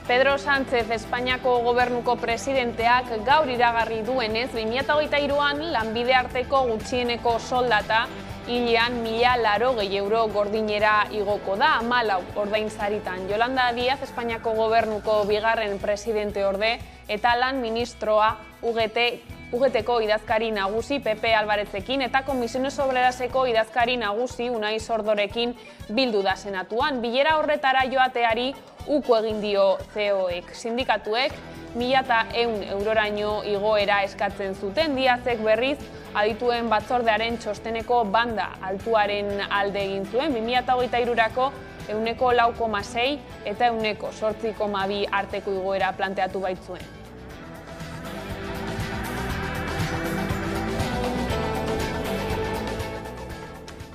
Pedro Sánchez Espainiako gobernuko presidenteak gaur iragarri duenez 2023an lanbide arteko gutxieneko soldata hilean 1.080 euro gordinera igoko da 14 ordainsaritan. Yolanda Díaz Espainiako gobernuko bigarren presidente orde eta lan ministroa UGTko idazkari nagusi Pepe Albarezekin eta Komisiones Obreraseko idazkari nagusi Unai Sordorekin bildu da senatuan. Bilera horretara joateari uko egin dio CEOek. Sindikatuek 1.100 euroraino igoera eskatzen zuten. Díazek berriz adituen batzordearen txosteneko banda altuaren alde egin zuen. 2023rako 4,6 eta 8,2 arteko igoera planteatu baitzuen.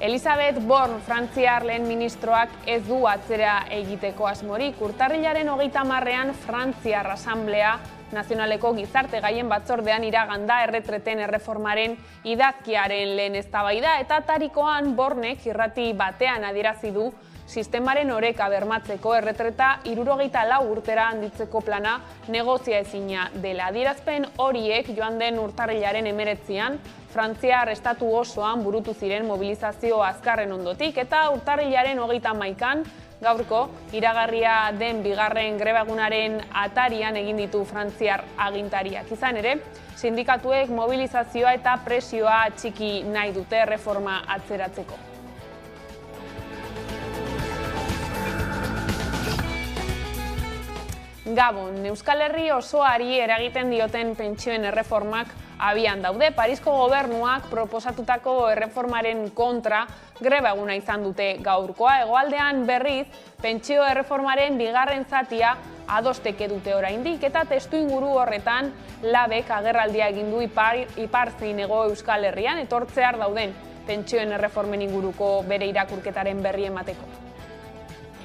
Elisabeth Born, Frantziar lehen ministroak ez du atzera egiteko asmorik. Urtarrilaren 30ean Frantziar Asamblea Nazionaleko gizarte gaien batzordean iraganda erretreten erreformaren idazkiaren lehen eztabaida eta tarikoan Bornek irrati batean adierazi du sistemaren oreka bermatzeko erretreta 64 urtera handitzeko plana negoziaezina dela. Adierazpen horiek joan den urtarrilaren 19an Frantziar estatu osoan burutu ziren mobilizazio azkarren ondotik eta urtarrilaren 31an gaurko iragarria den bigarren grebagunaren atarian egin ditu Frantziar agintariak. Izan ere, sindikatuek mobilizazioa eta presioa txiki nahi dute erreforma atzeratzeko. Gabon, Euskal Herri osoari eragiten dioten pentsioen erreformak abian daude. Parisko gobernuak proposatutako erreformaren kontra greba eguna izan dute gaurkoa. Hegoaldean berriz, pentsio erreformaren bigarren zatia adosteke dute oraindik eta testuinguru horretan labek agerraldia egin du ipar zein hego Euskal Herrian etortzear dauden pentsioen erreformen inguruko bere irakurketaren berri emateko.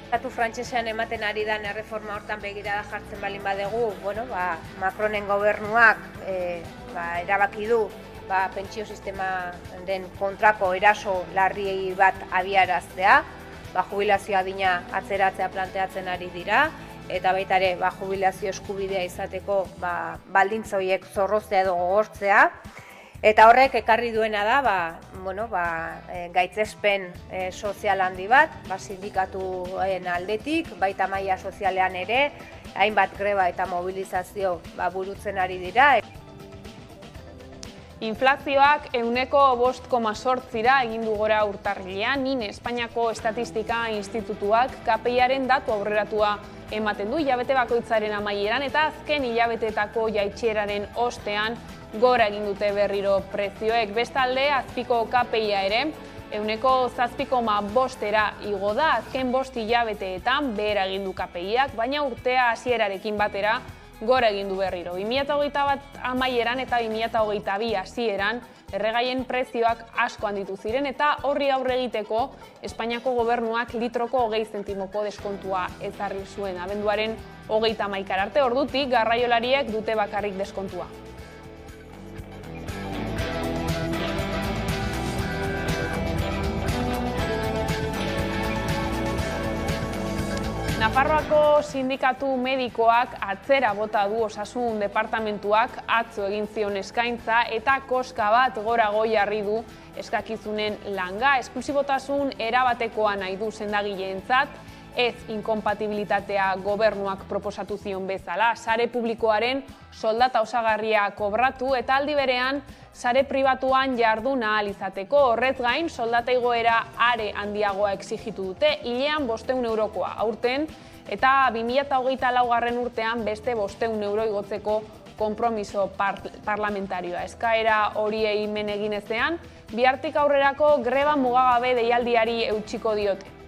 Estatu frantsesean ematen ari den erreforma hortan begirada jartzen balin badegu, Macronen gobernuak erabaki du pentsio sistema den kontrako eraso larri bat abiaraztea, jubilazio adina atzeratzea planteatzen ari dira, eta baita ere jubilazio eskubidea izateko baldintza horiek zorroztea edo gogortzea. Eta horrek ekarri duena da, gaitzespen sozial handi bat, sindikatuen aldetik, baita maila sozialean ere, hainbat greba eta mobilizazio burutzen ari dira. Inflazioak 5,8% egin du gora urtarrilean, Espainiako Estatistika Institutuak KPIaren datu aurreratua ematen du hilabete bakoitzaren amaieran eta azken hilabetetako jaitsieraren ostean gora egin dute berriro prezioek. Bestalde, azpiko KPIa ere 7,5%era igo da, azken 5 hilabeteetan behera egin du KPIak, baina urtea hasierarekin batera gora egin du berriro. 2021 amaieran eta 2022 hasieran erregaien prezioak asko handitu ziren eta horri aurre egiteko Espainiako gobernuak litroko 20 zentimoko deskontua ezarri zuen. Abenduaren 31 arte ordutik garraiolariek dute bakarrik deskontua. Nafarroako sindikatu medikoak atzera bota du osasun departamentuak atzo egin zion eskaintza eta koska bat gorago jarri du eskakizunen langa. Esklusibotasun erabatekoa nahi du sendagileentzat, ez inkonpatibilitatea gobernuak proposatu zion bezala. Sare publikoaren soldata osagarria kobratu eta aldi berean sare pribatuan jardun ahal izateko. Horrez gain, soldata igoera are handiagoa exigitu dute, hilean 500 eurokoa aurten eta 2024 urtean beste 500 euro igotzeko konpromiso parlamentarioa. Eskaera horiei men egin ezean, bihartik aurrerako greba mugagabe deialdiari eutsiko diote.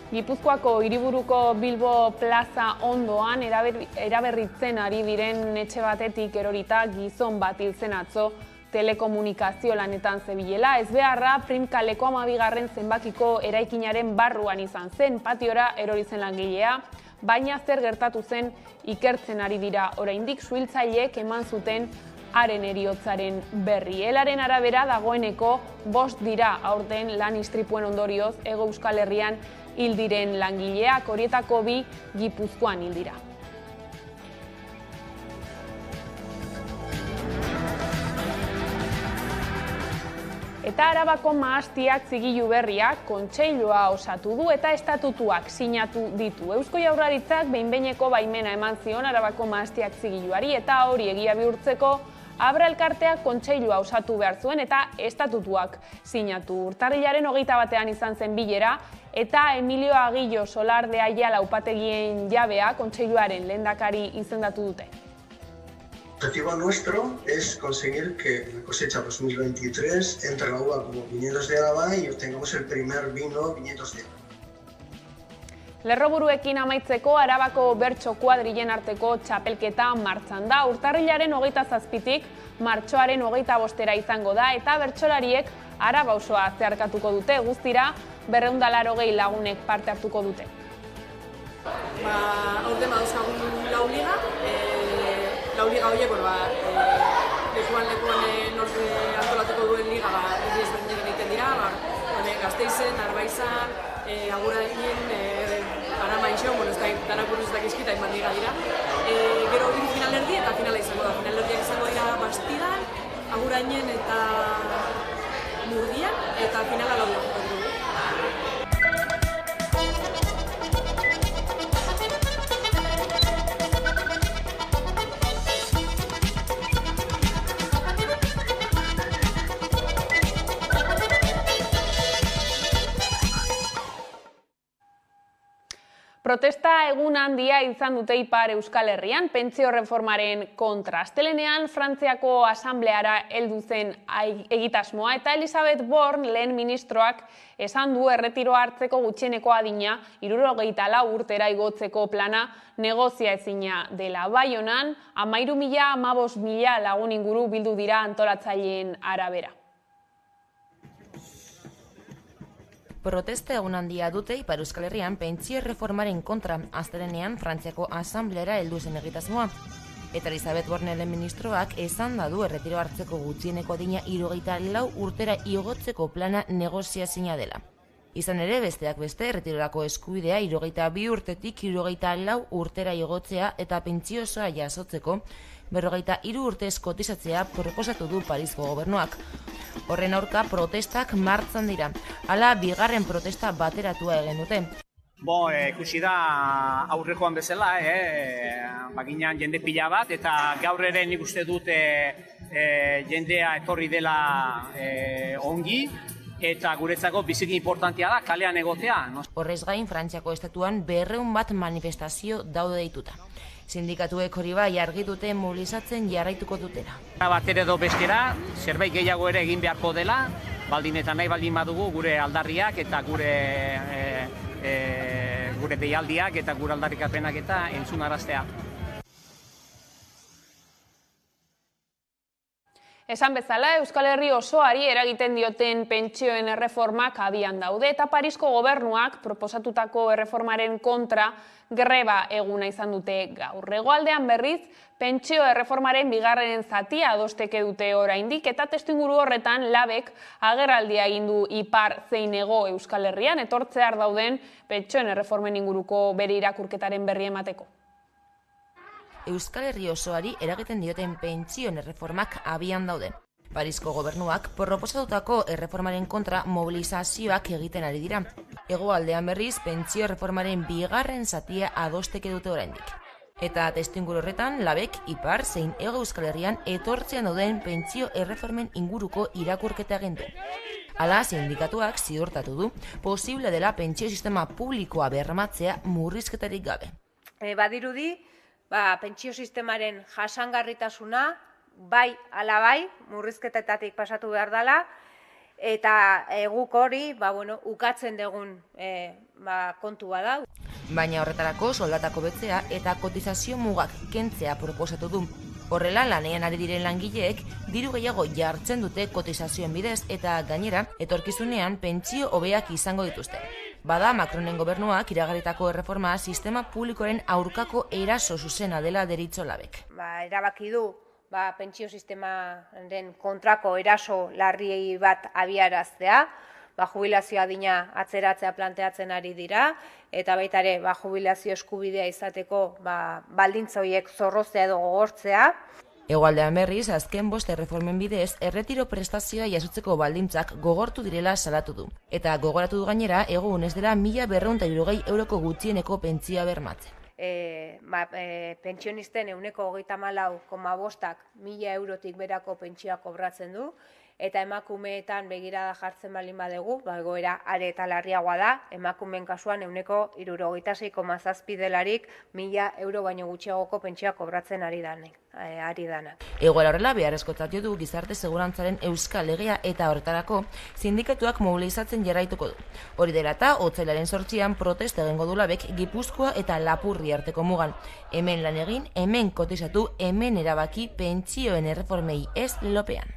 Gipuzkoako hiriburuko Bilbo plaza ondoan eraberritzen ari diren etxe batetik erorita gizon bat hil zen atzo telekomunikazio lanetan zebilela. Ezbeharra Primkaleko 12. zenbakiko eraikinaren barruan izan zen, patiora erori zen langilea, baina zer gertatu zen ikertzen ari dira oraindik. Suhiltzaileek eman zuten haren heriotzaren berri. Elaren arabera dagoeneko 5 dira aurten lan istripuen ondorioz Hego Euskal Herrian hil diren langileak, horietako 2 Gipuzkoan hil dira. Eta Arabako Mahastiak zigilu berriak kontseilua osatu du eta estatutuak sinatu ditu. Eusko Jaurlaritzak behin-behineko baimena eman zion Arabako Mahastiak zigiluari eta hori egia bihurtzeko Abra elkarteak kontseilua osatu behar zuen eta estatutuak sinatu. Urtarrilaren 21 izan zen bilera eta Emilio Agillo Solar de Ayala upategien jabea kontseiluaren lehendakari izendatu dute. El objetivo nuestro es conseguir que la cosecha 2023 entre la uva como viñedos de Álava y obtengamos el primer vino viñedos de Álava. Lerroburuekin amaitzeko Arabako bertso kuadrilen arteko txapelketa martxan da. Urtarrilaren 27tik martxoaren 25era izango da eta bertsolariek Araba osoa zeharkatuko dute. Guztira 280 lagunek parte hartuko dute. Aurten badauzkagun lau liga horiek, lekuan norte antolatuko duen liga ezberdinak egiten dira, Gasteizen, Arbaizan, Agurainen, Aramaixo, ez da, danak buruz ez dakizkita inbat liga dira. Gero hiru finalerdi eta finala izango da. Finalerdiak izango dira Bastidan, Agurainen eta Murgian, eta finala Laudion jokatuko dugu. Protesta egun handia izan dute Ipar Euskal Herrian, pentsio reformaren kontra. Astelehenean Frantziako asambleara heldu zen egitasmoa eta Elisabeth Borne lehen ministroak esan du erretiroa hartzeko gutxieneko adina 74 urtera igotzeko plana negoziaezina dela. Baionan 13.000–15.000 lagun inguru bildu dira antolatzaileen arabera. Protesta egun handia dute Ipar Euskal Herrian pentsio reformaren kontra astelehenean Frantziako asambleara heldu zen egitasmoa. Eta Elisabeth Borne lehen ministroak esan du erretiro hartzeko gutxieneko adina 74 urtera igotzeko plana negoziaezina dela. Izan ere, besteak beste, erretirorako eskubidea 72 urtetik 74 urtera igotzea eta pentsio osoa jasotzeko 43 urtez kotizatzea proposatu du Parisko gobernuak. Horren aurka protestak martxan dira. Hala, bigarren protesta bateratua egin dute. Ikusi da aurrekoan bezala, baginan jende pila bat, eta gaur ere nik uste dut jendea etorri dela ongi, eta guretzako biziki importantea da kalean egotea. Horrez gain, Frantziako estatuan 200 manifestazio daude deituta. Sindikatuek hori bai argi dute mobilizatzen jarraituko dutela. Batera edo bestera, zerbait gehiago ere egin beharko dela, baldin eta nahi baldin badugu gure aldarriak eta gure deialdiak eta gure aldarrikapenak eta entzunaraztea. Esan bezala, Euskal Herri osoari eragiten dioten pentsioen erreformak abian daude eta Parisko gobernuak proposatutako erreformaren kontra greba eguna izan dute gaur. Hegoaldean berriz, pentsio erreformaren bigarren zatia adosteke dute oraindik eta testuinguru horretan labek agerraldia egin du Ipar zein Hego Euskal Herrian etortzear dauden pentsioen erreformen inguruko bere irakurketaren berri emateko. Euskal Herri osoari eragiten dioten pentsioen erreformak abian daude. Parisko gobernuak proposatutako erreformaren kontra mobilizazioak egiten ari dira. Hegoaldean berriz, pentsio erreformaren bigarren zatia adosteke dute oraindik. Eta testuinguru horretan, labek Ipar zein Hego Euskal Herrian etortzean dauden pentsio erreformen inguruko irakurketa egin du. Hala, sindikatuak ziurtatu du, posible dela pentsio sistema publikoa bermatzea murrizketarik gabe. Badirudi, pentsio sistemaren jasangarritasuna, bai ala bai, murrizketetatik pasatu behar dela, eta guk hori ukatzen dugun kontua da. Baina horretarako soldatako betzea eta kotizazio mugak kentzea proposatu du. Horrela, lanean ari diren langileek diru gehiago jartzen dute kotizazioen bidez eta gainera, etorkizunean pentsio hobeak izango dituzte. Bada, Macronen gobernuak iragarritako erreforma sistema publikoaren aurkako eraso zuzena dela deritzo labek. Erabaki du pentsio sistemaren kontrako eraso larri bat abiaraztea, jubilazio adina atzeratzea planteatzen ari dira, eta baita ere jubilazio eskubidea izateko baldintza horiek zorroztea edo gogortzea. Hegoaldean berriz, azken 5 erreformen bidez, erretiro prestazioa jasotzeko baldintzak gogortu direla salatu du. Eta gogoratu du gainera, egun ez dela 1.260 euroko gutxieneko pentsioa bermatzen. Pentsionisten 34,5%ak 1.000 eurotik berako pentsioa kobratzen du, eta emakumeetan begirada jartzen baldin badegu, egoera are eta larriagoa da, emakumeen kasuan 76,7 delarik 1.000 euro baino gutxiagoko pentsioa kobratzen ari danak. Egoera horrela beharrezkotzat jo du gizarte segurantzaren euskal legea eta horretarako sindikatuak mobilizatzen jarraituko du. Hori dela eta otsailaren 8an protesta egingo du Labek Gipuzkoa eta Lapurdi arteko mugan. Hemen lan egin, hemen kotizatu, hemen erabaki pentsioen erreformei ez lopean.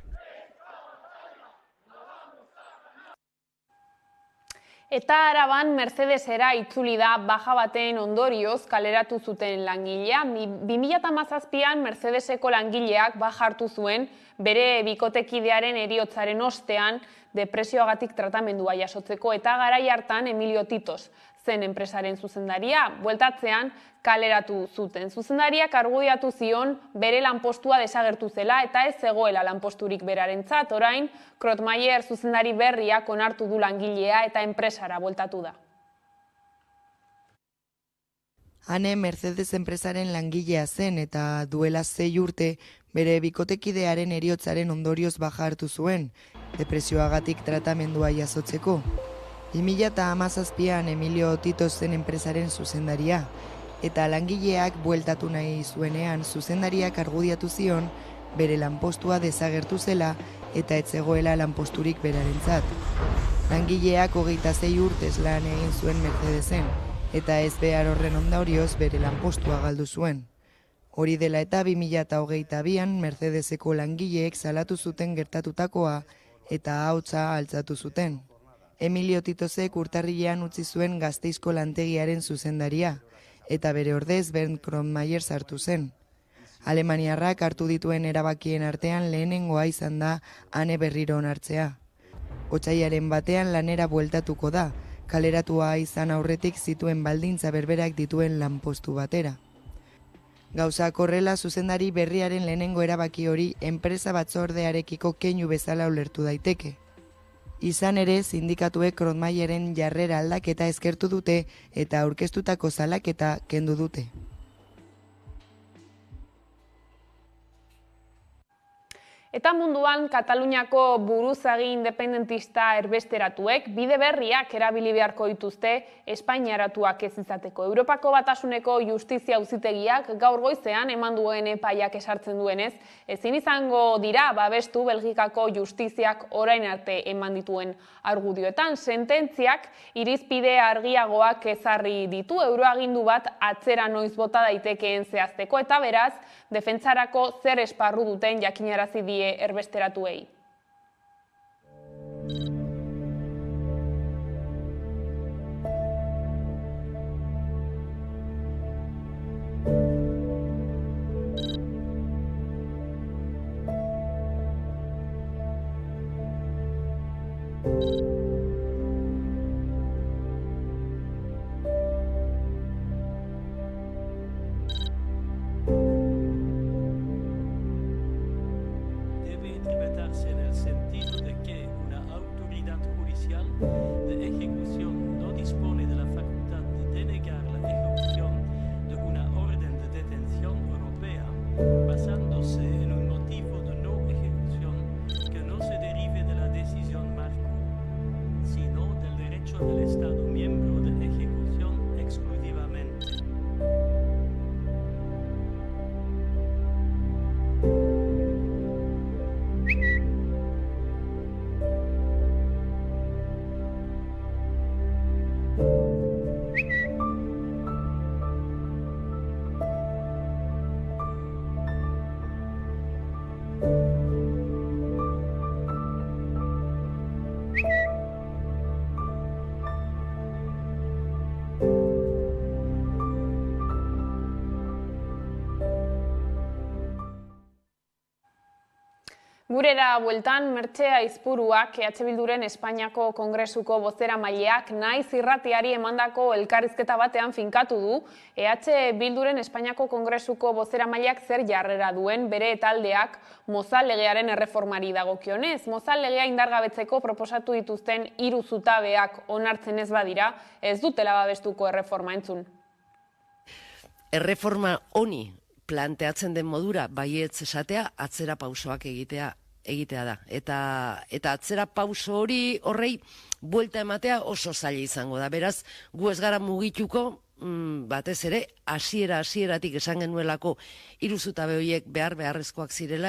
Eta Araban Mercedesera itzuli da baja baten ondorioz kaleratu zuten langilea. 2017an Mercedeseko langileak baja hartu zuen bere bikotekidearen heriotzaren ostean depresioagatik tratamendua jasotzeko eta garai hartan Emilio Titos zen enpresaren zuzendaria, bueltatzean kaleratu zuten. Zuzendariak argudiatu zion bere lanpostua desagertu zela eta ez zegoela lanposturik berarentzat. Orain, Krotmaier zuzendari berriak onartu du langilea eta enpresara bueltatu da. Ane Mercedes enpresaren langilea zen eta duela 6 urte bere bikotekidearen heriotzaren ondorioz baja hartu zuen, depresioagatik tratamendua jasotzeko. 2017an Emilio Titos zen enpresaren zuzendaria, eta langileak bueltatu nahi zuenean zuzendariak argudiatu zion bere lanpostua desagertu zela eta ez zegoela lanposturik berarentzat. Langileak 26 urtez lan egin zuen Mercedesen, eta ez behar horren ondorioz bere lanpostua galdu zuen. Hori dela eta 2022an Mercedeseko langileek salatu zuten gertatutakoa eta ahotsa altzatu zuten. Emilio Titosek urtarrilean utzi zuen Gasteizko lantegiaren zuzendaria, eta bere ordez Bernd Krotmaier sartu zen. Alemaniarrak hartu dituen erabakien artean lehenengoa izan da Ane berriro onartzea. Otsailaren batean lanera bueltatuko da, kaleratua izan aurretik zituen baldintza berberak dituen lanpostu batera. Gauzak horrela zuzendari berriaren lehenengo erabaki hori enpresa batzordearekiko keinu bezala ulertu daiteke. Izan ere, sindikatuek Krotmaieren jarrera aldaketa eskertu dute eta aurkeztutako salaketa kendu dute. Eta munduan Kataluniako buruzagi independentista erbesteratuek bide berriak erabili beharko dituzte Espainiaratuak ez izateko. Europako Batasuneko Justizia Auzitegiak gaur goizean eman duen epaiak esartzen duenez, ezin izango dira babestu Belgikako justiziak orain arte eman dituen argudioetan. Sententziak irizpide argiagoak ezarri ditu, euroagindu bat atzera noiz bota daitekeen zehazteko eta beraz, defentsarako zer esparru duten jakinarazi die erbesteratuei. Gurera bueltan, Mertxe Aizpuruak EH Bilduren Espainiako Kongresuko bozeramaileak naiz irratiari emandako elkarrizketa batean finkatu du EH Bilduren Espainiako Kongresuko bozeramaileak zer jarrera duen bere taldeak mozal legearen erreformari dagokionez. Mozal legea indargabetzeko proposatu dituzten 3 zutabeak onartzen ez badira, ez dutela babestuko erreforma entzun. Erreforma honi planteatzen den modura baietz esatea atzera pausoak egitea da. Eta atzera pauso horrei buelta ematea oso zaila izango da. Beraz, gu ez gara mugituko, batez ere, hasieratik esan genuelako 3 zutabe horiek beharrezkoak zirela.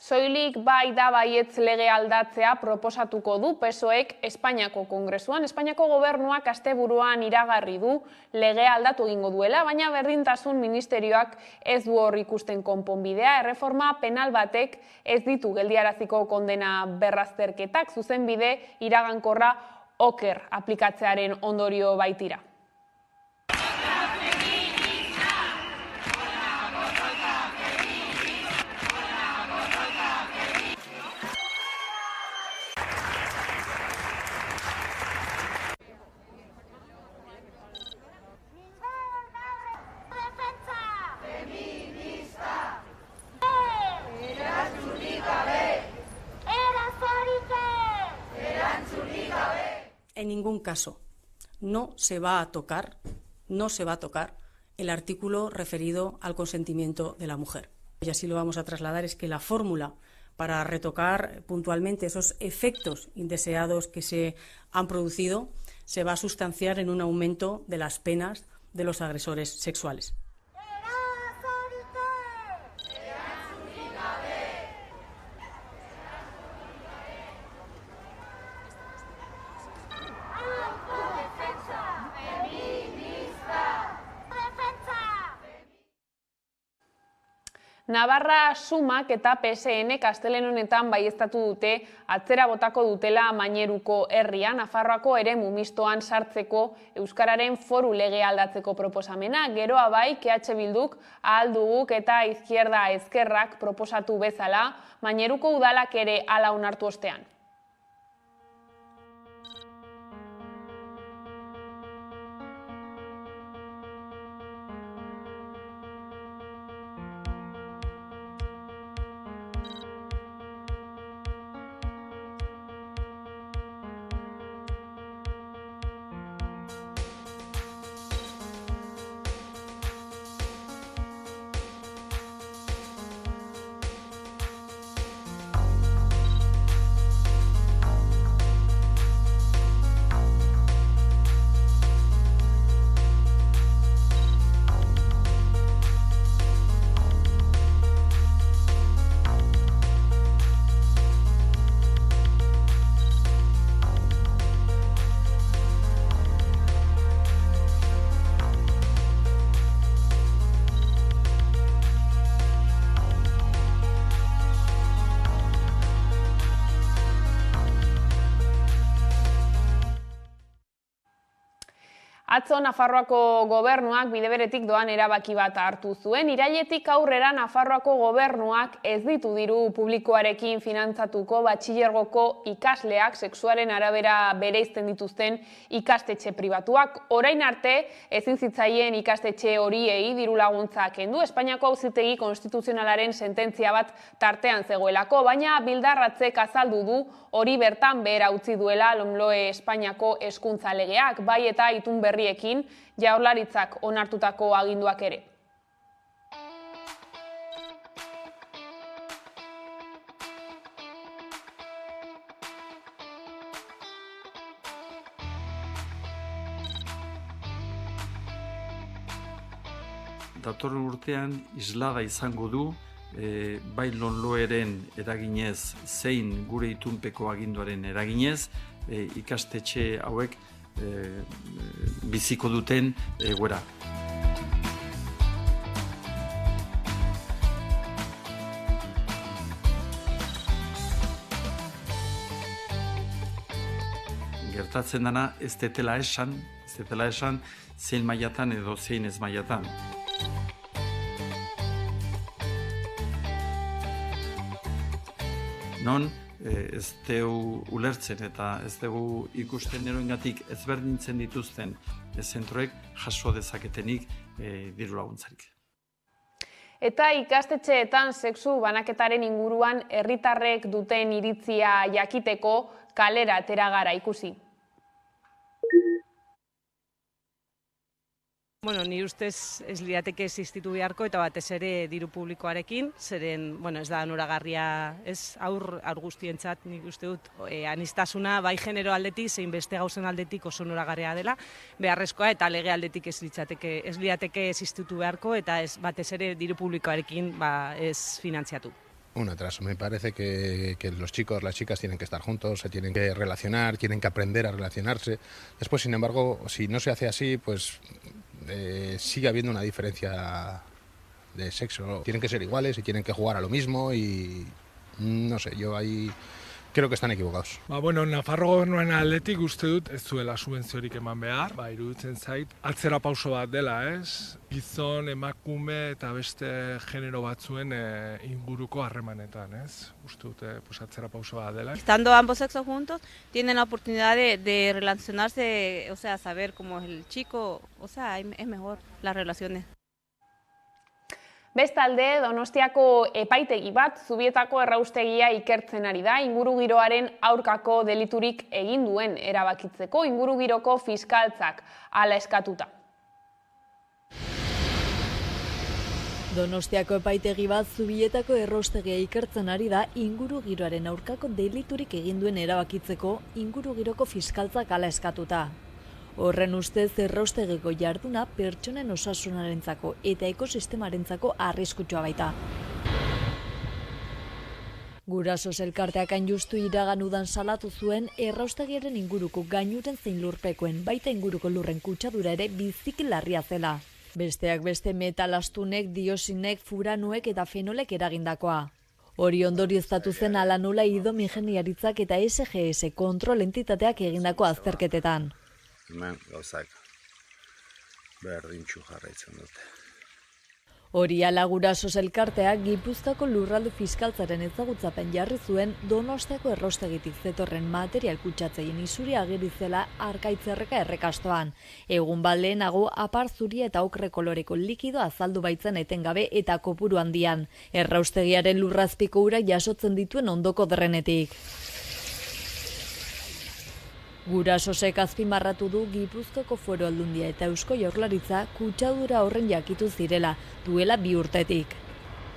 Soilik bai da baietz lege aldatzea proposatuko du PSOEk Espainiako Kongresuan. Espainiako gobernuak asteburuan iragarri du legea aldatu egingo duela, baina berdintasun ministerioak ez du hor ikusten konponbidea. Erreforma penal batek ez ditu geldiaraziko kondena berrazterketak, zuzenbide iragankorra oker aplikatzearen ondorio baitira. En ningún caso no se va a tocar el artículo referido al consentimiento de la mujer. Y así lo vamos a trasladar, es que la fórmula para retocar puntualmente esos efectos indeseados que se han producido se va a sustanciar en un aumento de las penas de los agresores sexuales. Navarra Sumak eta PSN astelehen honetan baieztatu dute atzera botako dutela Maineruko herria, Nafarroako eremu mistoan sartzeko euskararen foru legea aldatzeko proposamena. Geroa bai, EH Bilduk, Ahal Duguk eta Izquierda Ezkerrak proposatu bezala, Maineruko udalak ere hala onartu ostean. Atzo Nafarroako gobernuak bide beretik doan erabaki bat hartu zuen. Irailetik aurrera Nafarroako gobernuak ez ditu diru publikoarekin finantzatuko batxilergoko ikasleak sexuaren arabera bereizten dituzten ikastetxe pribatuak. Orain arte ezin zitzaien ikastetxe horiei diru laguntza kendu. Espainiako Auzitegi Konstituzionalaren sententzia bat tartean zegoelako, baina bildarratzek azaldu du hori bertan behera utzi duela LOMLOE Espainiako hezkuntza legeak, bai eta itun berriekin Jaurlaritzak onartutako aginduak ere. Datorren urtean islada izango du, bai LOMLOEren eraginez zein gure itunpeko aginduaren eraginez, ikastetxe hauek biziko duten egoera. Gertatzen dana ez detela esan zein mailatan edo zein ez mailatan. non ez dugu ulertzen eta ez dugu ikusten eroengatik ezberdintzen dituzten zentroek jaso dezaketenik diru laguntzarik. Eta ikastetxeetan sexu banaketaren inguruan herritarrek duten iritzia jakiteko kalera atera gara ikusi. Bueno, ni ustez ez lirateke existitu beharko eta batez ere diru publikoarekin, zeren, bueno, ez da onuragarria, ez aur guztientzat nik uste dut aniztasuna bai genero aldetik, zein beste gauzen aldetik oso onuragarria dela, beharrezkoa eta lege aldetik ez lirateke existitu beharko eta ez batez ere diru publikoarekin ez finantziatu. Un atraso. Me parece que los chicos, las chicas tienen que estar juntos, se tienen que relacionar, tienen que aprender a relacionarse. Después, sin embargo, si no se hace así, pues sigue habiendo una diferencia de sexo. Tienen que ser iguales y tienen que jugar a lo mismo y no sé, yo ahí creo que están equivocados. Bueno, Nafarro gobernuaren aldetik uste dut ez zuela subentziorik eman behar. Iruditzen zait, atzera pauso bat dela, ez? Gizon, emakume eta beste genero batzuen inguruko harremanetan, ez? Uste dut, atzera pauso bat dela. Estando ambos sexos juntos, tienen la oportunidad de relacionarse, o sea, saber cómo es el chico, o sea, es mejor las relaciones. Bestalde, Donostiako epaitegi bat Zubietako erraustegia ikertzen ari da ingurugiroaren aurkako deliturik egin duen erabakitzeko ingurugiroko fiskaltzak hala eskatuta. Donostiako epaitegi bat Zubietako erraustegia ikertzen ari da ingurugiroaren aurkako deliturik egin duen erabakitzeko ingurugiroko fiskaltzak hala eskatuta. Horren ustez erraustegiko jarduna pertsonen osasunarentzako eta ekosistemarentzako arriskutsua baita. Gurasos elkarteak hain justu iragan udan salatu zuen erraustegiaren inguruko gainuren zein lurpekoen baita inguruko lurren kutsadura ere biziki larria zela. Besteak beste metalastunek, diosinek, furanoek eta fenolek eragindakoa. Hori ondorioztatu zen ala nola idomingeniaritzak eta SGS kontrol entitateak egindako azterketetan. Hemen gauzak berdintxu jarraitzen dute. Hori ala Gurasos elkarteak Gipuzkoako lurralde fiskaltzaren ezagutzapen jarri zuen Donostiako erraustegitik zetorren material kutsatzaien isuri ageri zela Arkaitzerreka errekastoan. Egun bat lehenago apar zuria eta okre koloreko likido azaldu baitzen etengabe eta kopuru handian. Erraustegiaren lurrazpiko urak jasotzen dituen ondoko drenetik. Gurasosek azpimarratu du Gipuzkoako Foru Aldundia eta Eusko Jaurlaritza kutsadura horren jakitu zirela, duela 2 urtetik.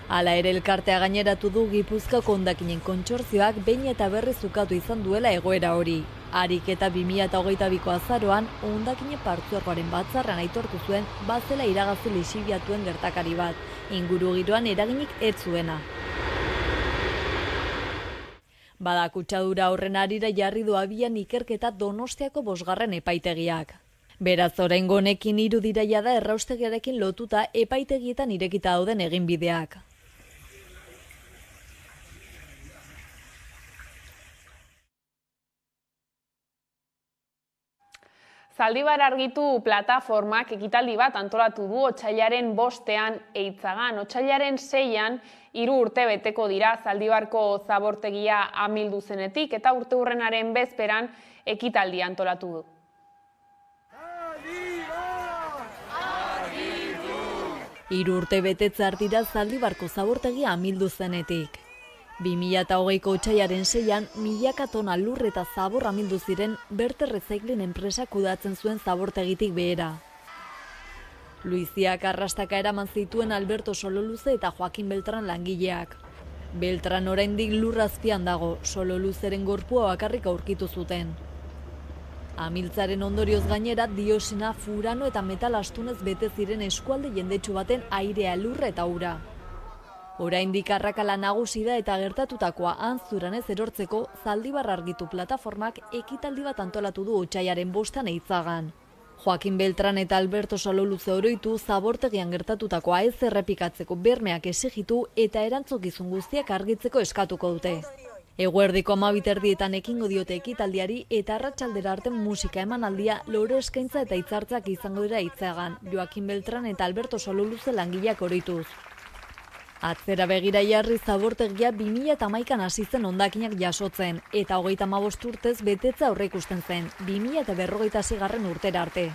Hala ere elkartea gaineratu du Gipuzkoako hondakinen kontsortzioak behin eta berriz ukatu izan duela egoera hori. Harik eta 2022ko azaroan hondakinen partzuergoaren batzarran aitortu zuen bazela iragazi lixibiatuen gertakari bat, ingurugiroan eraginik ez zuena. Bada kutsadura horren harira jarri du abian ikerketa Donostiako 5. epaitegiak. Beraz, oraingo honekin 3 dira jada erraustegiarekin lotuta epaitegietan irekita dauden eginbideak. Zaldibar Argitu plataformak ekitaldi bat antolatu du otsailaren 5ean Eitzagan. Otsailaren 6ean 3 urte beteko dira Zaldibarko zabortegia amildu zenetik eta urteurrenaren bezperan ekitaldi antolatu du. 3 urte betetzear dira Zaldibarko zabortegia amildu zenetik. 2008ko otsailaren 6ean milaka tona lur eta zabor amildu ziren Berte Recycling enpresak kudeatzen zuen zabortegitik behera. Luiziak arrastaka eraman zituen Alberto Sololuze eta Joakin Beltran langileak. Beltran oraindik lur azpian dago, Sololuzeren gorpua bakarrik aurkitu zuten. Amiltzaren ondorioz gainera diosina, furano eta metal astunez bete ziren eskualde jendetsu baten airea, lurra eta ura. Oraindik arrakala nagusi da eta gertatutakoa antzuranez erortzeko Zaldibar Argitu plataformak ekitaldi bat antolatu du otsailaren 5ean Eitzagan. Joakin Beltran eta Alberto Sololuze oroitu zabortegian gertatutakoa ez errepikatzeko bermeak exigitu eta erantzukizun guztiak argitzeko eskatuko dute. Eguerdiko 12:00 ekingo diote ekitaldiari eta arratsaldera arte musika emanaldia, loro eskaintza eta hitzartzak izango dira Eitzagan, Joakin Beltran eta Alberto Sololuze langileak oroituz. Atzera begira jarri zabortegia 2011an hasi zen hondakinak jasotzen, eta 35 urtez betetza aurreikusten zen, 2056 urtera arte.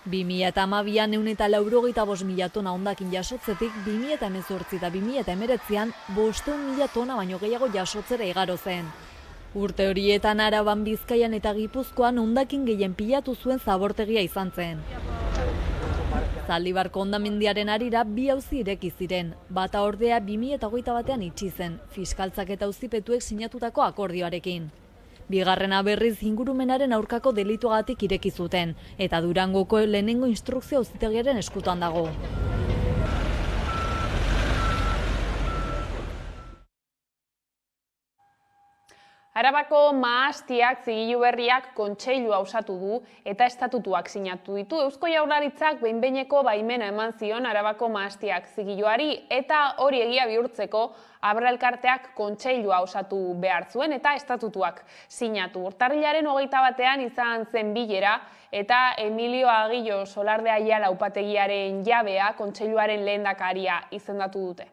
2012an 185.000 tona hondakin jasotzetik 2018 eta 2019an 500.000 tona baino gehiago jasotzera igaro zen. Urte horietan Araban, Bizkaian eta Gipuzkoan hondakin gehien pilatu zuen zabortegia izan zen. Zaldibarko hondamendiaren harira 2 auzi ireki ziren, bata ordea 2021an itxi zen, fiskaltzak eta auzipetuek sinatutako akordioarekin. Bigarrena berriz ingurumenaren aurkako delituagatik ireki zuten, eta Durangoko lehenengo instrukzio auzitegiaren eskutan dago. Arabako Mahastiak zigilu berriak kontseilua osatu du eta estatutuak sinatu ditu. Eusko Jaurlaritzak behin-behineko baimena eman zion Arabako Mahastiak zigiluari eta hori egia bihurtzeko Abra elkarteak kontseilua osatu behar zuen eta estatutuak sinatu. Urtarrilaren 21ean izan zen bilera eta Emilio Agillo Solarde Aiala upategiaren jabea kontseiluaren lehendakaria izendatu dute.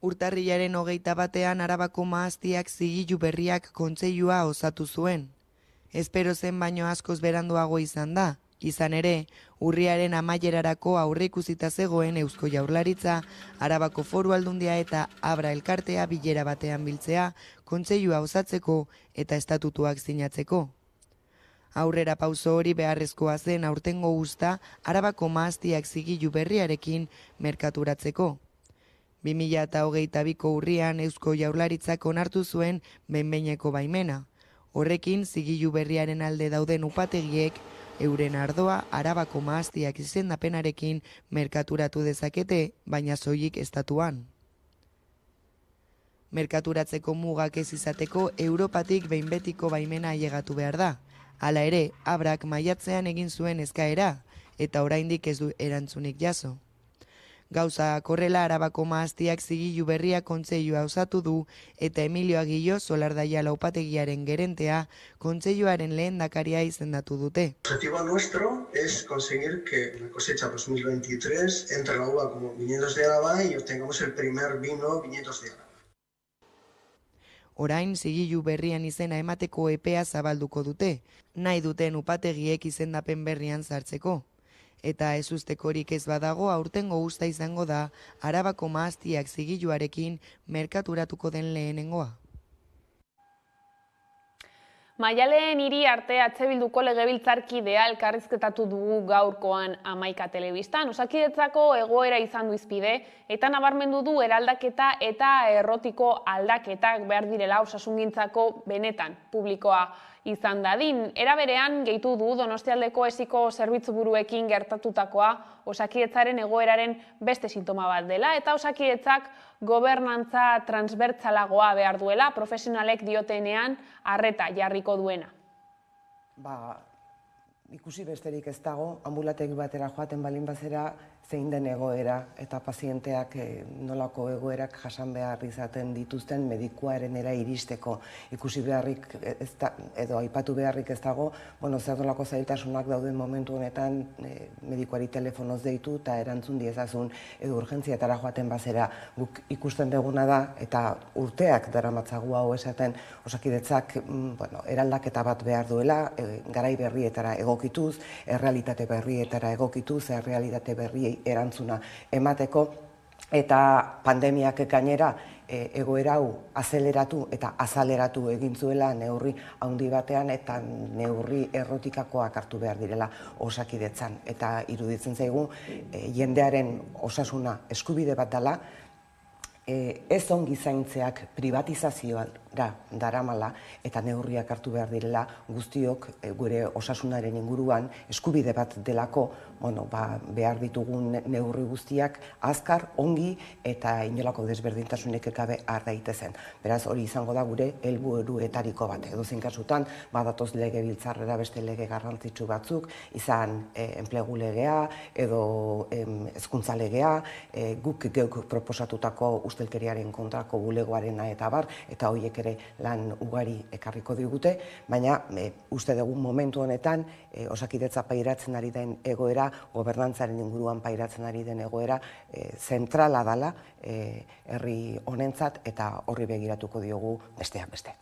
Urtarrilaren 21ean Arabako Mahastiak zigilu berriak kontseilua osatu zuen. Espero zen baino askoz beranduago izan da. Izan ere, urriaren amaierarako aurreikusita zegoen Eusko Jaurlaritza, Arabako Foru Aldundia eta Abra elkartea bilera batean biltzea, kontseilua osatzeko eta estatutuak sinatzeko. Aurrera pauso hori beharrezkoa zen aurtengo uzta Arabako Mahastiak zigilu berriarekin merkaturatzeko. 2022ko urrian Eusko Jaurlaritzak onartu zuen behin-behineko baimena. Horrekin, zigilu berriaren alde dauden upategiek euren ardoa Arabako Mahastiak izendapenarekin merkaturatu dezakete, baina soilik estatuan. Merkaturatzeko mugak ez izateko Europatik behin betiko baimena ailegatu behar da. Hala ere, Abrak maiatzean egin zuen eskaera, eta oraindik ez du erantzunik jaso. Gauza korrela Arabako Mahastiak zigilu berria kontseilua osatu du eta Emilio Agillo Solarde Aiala upategiaren gerentea kontseiluaren lehendakaria izendatu dute. El objetivo nuestro es conseguir que la cosecha 2023 entre la uva como viñedos de Álava y obtengamos el primer vino viñedos de Álava. Orain zigilu berrian izena emateko epea zabalduko dute, nahi duten upategiek izendapen berrian sartzeko. Eta ezustekorik ez badago aurtengo uzta izango da Arabako Mahastiak zigiluarekin merkaturatuko den lehenengoa. Maialen hiri arte Bilduko legebiltzarkidea elkarrizketatu dugu gaurkoan 11 telebistan. Osakidetzako egoera izan du hizpide eta nabarmendu du eraldaketa eta errotiko aldaketak behar direla osasungintzako benetan publikoa izan dadin. Era berean gehitu du Donostialdeko esiko zerbitzuburuekin gertatutakoa Osakidetzaren egoeraren beste sintoma bat dela eta Osakidetzak gobernantza transbertsalagoa behar duela, profesionalek diotenean arreta jarriko duena. Ikusi besterik ez dago, ambulategi batera joaten balin bazera, zein den egoera eta pazienteak nolako egoerak jasan behar izaten dituzten medikuarenera iristeko. Ikusi beharrik edo aipatu beharrik ez dago, zer nolako zailtasunak dauden momentu honetan medikuari telefonoz deitu eta erantzun diezazun edo urgentziatara joaten bazera. Guk ikusten duguna da eta urteak daramatzagu hau esaten Osakidetzak eraldaketa bat behar duela, garai berrietara egokituz, errealitate berrietara egokituz, errealitate berriei erantzuna emateko eta pandemiak gainera egoera hau azeleratu eta azaleratu egin zuela neurri handi batean eta neurri errotikakoak hartu behar direla Osakidetzan. Eta iruditzen zaigu jendearen osasuna eskubide bat dela, ez ongi zaintzeak privatizazioa daramala eta neurriak hartu behar direla guztiok gure osasunaren inguruan eskubide bat delako behar ditugun neurri guztiak azkar, ongi eta inolako desberdintasunik gabe har daitezen. Beraz, hori izango da gure helburuetariko bat. Edozein kasutan, badatoz legebiltzarrera beste lege garrantzitsu batzuk, izan enplegu legea edo hezkuntza legea, guk geuk proposatutako uste ustelkeriaren kontrako bulegoarena eta bar, eta horiek ere lan ugari ekarriko digute, baina uste dugu momentu honetan Osakidetza pairatzen ari den egoera, gobernantzaren inguruan pairatzen ari den egoera, zentrala dela herri honentzat eta horri begiratuko diogu besteak beste.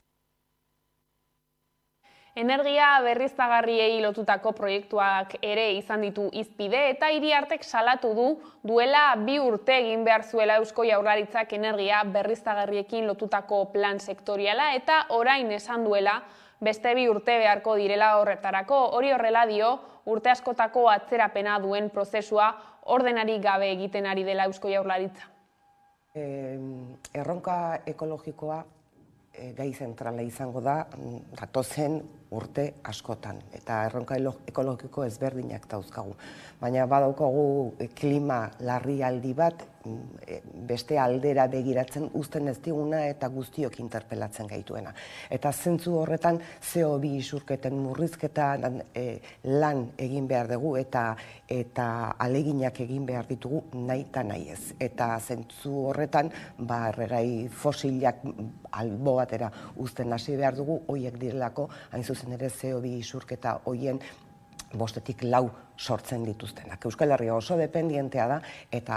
Energia berriztagarriei lotutako proiektuak ere izan ditu hizpide eta Iriartek salatu du duela 2 urte egin behar zuela Eusko Jaurlaritzak energia berriztagarriekin lotutako plan sektoriala eta orain esan duela beste 2 urte beharko direla horretarako. Hori horrela dio urte askotako atzerapena duen prozesua ordenari gabe egiten ari dela Eusko Jaurlaritza. Erronka ekologikoa gai zentrala izango da datozen urte askotan, eta erronka ekologiko ezberdinak dauzkagu. Baina badaukagu klima larrialdi bat beste aldera begiratzen uzten ez diguna eta guztiok interpelatzen gaituena. Eta zentzu horretan CO2 isurketen murrizketa lan egin behar dugu eta aleginak egin behar ditugu nahi eta nahi ez. Eta zentzu horretan erregai fosilak albo batera uzten hasi behar dugu, horiek direlako hain zuzen ere CO2 isurketa horien 5-4 sortzen dituztenak. Euskal Herria oso dependientea da eta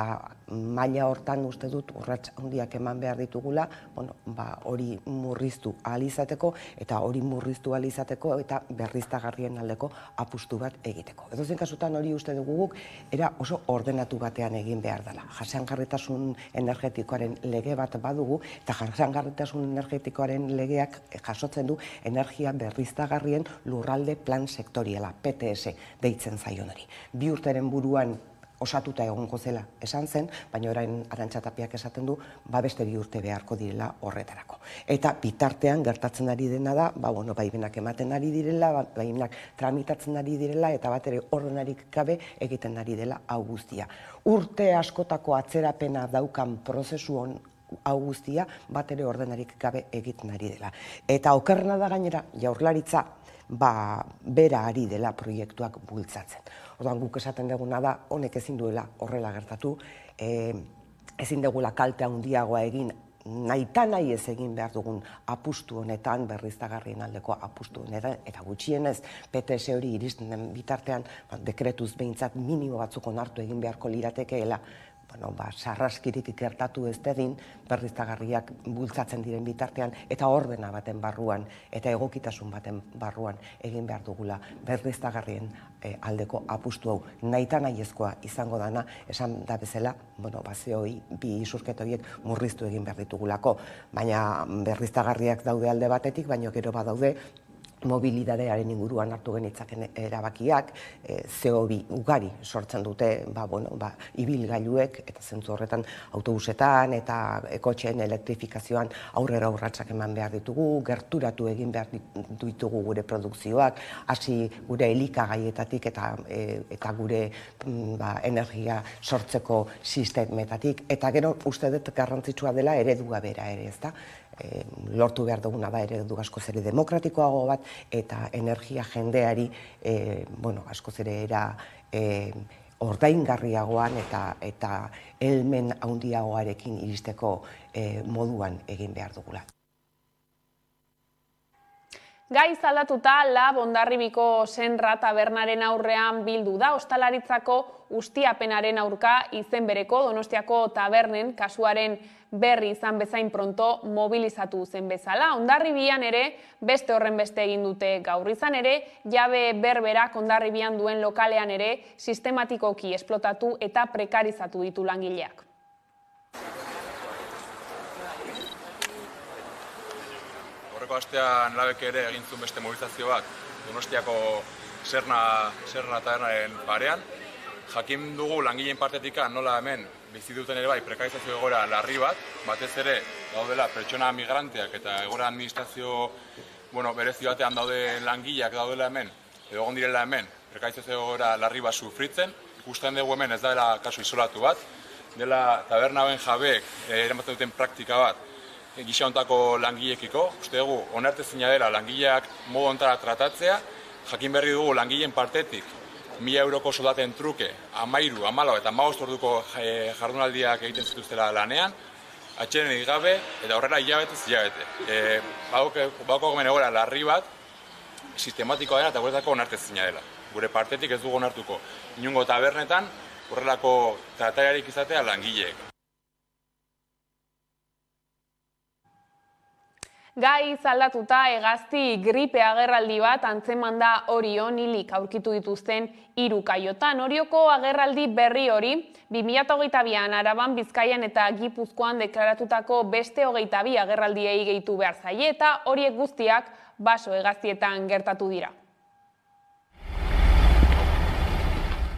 maila hortan uste dut urrats handiak eman behar ditugula, hori murriztu ahal izateko eta hori murriztu ahal izateko eta berriztagarrien aldeko apustu bat egiteko. Edozein kasutan hori uste dugu guk era oso ordenatu batean egin behar dela. Jasangarritasun energetikoaren lege bat badugu eta jasangarritasun energetikoaren legeak jasotzen du energia berriztagarrien lurralde plan sektoriala, PTS deitzen zaion. 2 urteren buruan osatuta egongo zela esan zen, baina orain Arantxa Tapiak esaten du, beste 2 urte beharko direla horretarako. Eta bitartean gertatzen ari dena da, baimenak ematen ari direla, baimenak tramitatzen ari direla, eta bat ere ordenarik gabe egiten ari dela hau guztia. Urte askotako atzerapena daukan prozesu hau guztia, bat ere ordenarik gabe egiten ari dela. Eta okerrena da gainera, Jaurlaritza bera ari dela proiektuak bultzatzen. Orduan guk esaten duguna da, honek ezin duela horrela gertatu, ezin dugula kalte handiagoa egin, nahi ez egin behar dugun apustu honetan, berriztagarrien aldeko apustu honetan, eta gutxienez PTS hori iristen den bitartean, dekretuz behintzat minimo batzuk onartu egin beharko liratekeela, sarraskirik gertatu ez dedin, berriztagarriak bultzatzen diren bitartean, eta ordena baten barruan, eta egokitasun baten barruan egin behar dugula berriztagarrien aldeko apustu hau. Nahita nahiezkoa izango dana, esan da bezala, bi isurketa horiek murriztu egin behar ditugulako, baina berriztagarriak daude alde batetik, baina gero badaude, mobilidadearen inguruan hartu genitzaken erabakiak, CO2 ugari sortzen dute ibilgailuek, eta zentzu horretan autobusetan eta kotxeen elektrifikazioan aurrera urratsak eman behar ditugu, gerturatu egin behar ditugu gure produkzioak, hasi gure elikagaietatik eta gure energia sortzeko sistemetatik, eta gero uste dut garrantzitsua dela eredua bera ere, ezta? Lortu behar duguna da eredu askoz ere demokratikoago bat eta energia jendeari askoz ere era ordaingarriagoan eta helmen handiagoarekin iristeko moduan egin behar dugula. Gaiz aldatuta, Lab Hondarribiko Senra tabernaren aurrean bildu da ostalaritzako ustiapenaren aurka izen bereko Donostiako tabernen kasuaren berri izan bezain pronto mobilizatu zen bezala. Hondarribian ere beste horren beste egin dute gaur izan ere, jabe berberak Hondarribian duen lokalean ere sistematikoki esplotatu eta prekarizatu ditu langileak. Horreko astean Labek ere egin zuen beste mobilizazio bat Donostiako Serna tabernaren parean. Jakin dugu langileen partetik nola hemen bizi duten ere bai prekarizazio egoera larri bat, batez ere daudela pertsona migranteak eta egoera administrazio berezi batean daude langileak daudela hemen, edo egon direla hemen prekarizazio egoera larri bat sufritzen. Ikusten dugu hemen ez dela kasu isolatu bat, dela tabernaben jabeek eramaten duten praktika bat gisa hontako langileekiko. Uste dugu onartezina dela langileak modu hontara tratatzea, jakin berri dugu langileen partetik 1.000 euroko soldaten truke, 13, 14 eta 15 orduko jardunaldiak egiten zituztela lanean. atxedenik gabe, eta horrela hilabete. Bauko gomen egoera larri bat, sistematikoa dela eta guretako onartezina dela. Gure partetik ez dugu onartuko inongo tabernetan horrelako trataiarik izatea langileek. Gai aldatuta hegazti gripe agerraldi bat antzeman da Orion hilik aurkitu dituzten 3 kaiotan. Orioko agerraldi berri hori 2022an Araban, Bizkaian eta Gipuzkoan deklaratutako beste 22 agerraldiei gehitu behar zaie eta horiek guztiak baso hegaztietan gertatu dira.